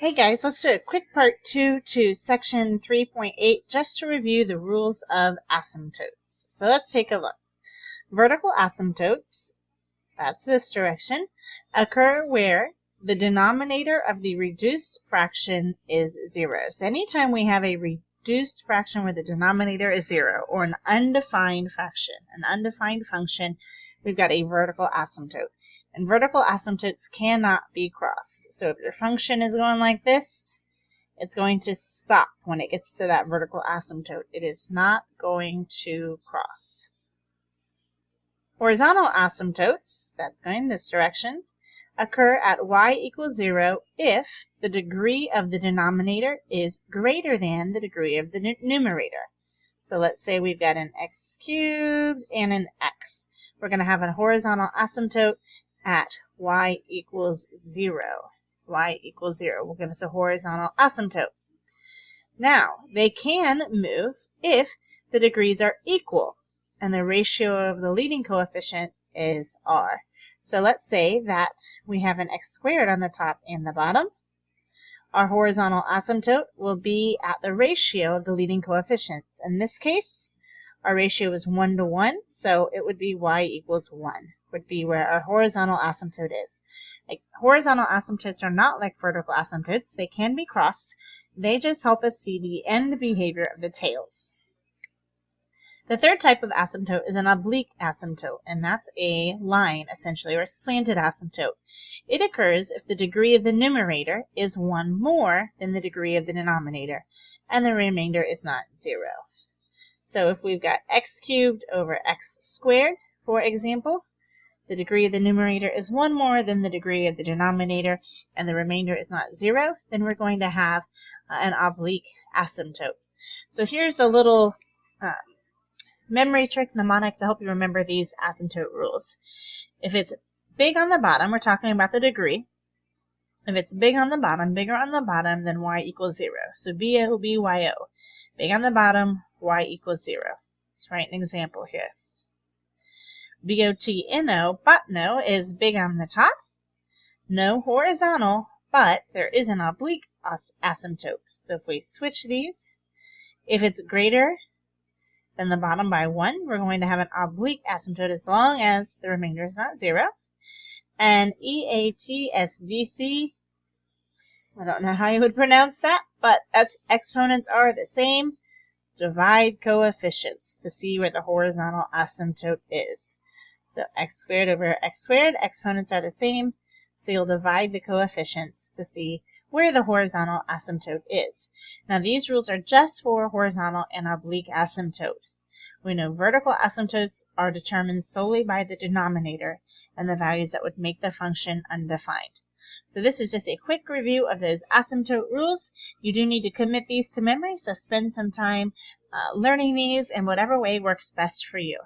Hey guys, let's do a quick part 2 to section 3.8 just to review the rules of asymptotes. So let's take a look. Vertical asymptotes, that's this direction, occur where the denominator of the reduced fraction is 0. So anytime we have a reduced fraction where the denominator is 0 or an undefined fraction, an undefined function, we've got a vertical asymptote. And vertical asymptotes cannot be crossed. So if your function is going like this, it's going to stop when it gets to that vertical asymptote. It is not going to cross. Horizontal asymptotes, that's going this direction, occur at y equals 0 if the degree of the denominator is greater than the degree of the numerator. So let's say we've got an x cubed and an x. We're going to have a horizontal asymptote at y equals 0. Y equals 0 will give us a horizontal asymptote. Now, they can move if the degrees are equal and the ratio of the leading coefficient is r. So let's say that we have an x squared on the top and the bottom. Our horizontal asymptote will be at the ratio of the leading coefficients. In this case, our ratio is 1 to 1, so it would be y equals 1, would be where our horizontal asymptote is. Like, horizontal asymptotes are not like vertical asymptotes. They can be crossed. They just help us see the end behavior of the tails. The third type of asymptote is an oblique asymptote, and that's a line, essentially, or a slanted asymptote. It occurs if the degree of the numerator is 1 more than the degree of the denominator, and the remainder is not 0. So if we've got x cubed over x squared, for example, the degree of the numerator is 1 more than the degree of the denominator, and the remainder is not 0, then we're going to have an oblique asymptote. So here's a little memory trick mnemonic to help you remember these asymptote rules. If it's big on the bottom, we're talking about the degree. If it's bigger on the bottom, then y equals 0. So BO. Big on the bottom, y equals 0. Let's write an example here. Botno is big on the top, no horizontal, but there is an oblique asymptote. So if we switch these, if it's greater than the bottom by 1, we're going to have an oblique asymptote as long as the remainder is not 0. And EATSDC, I don't know how you would pronounce that, but exponents are the same. Divide coefficients to see where the horizontal asymptote is. So x squared over x squared, exponents are the same, so you'll divide the coefficients to see where the horizontal asymptote is. Now these rules are just for horizontal and oblique asymptote. We know vertical asymptotes are determined solely by the denominator and the values that would make the function undefined. So this is just a quick review of those asymptote rules. You do need to commit these to memory, so spend some time learning these in whatever way works best for you.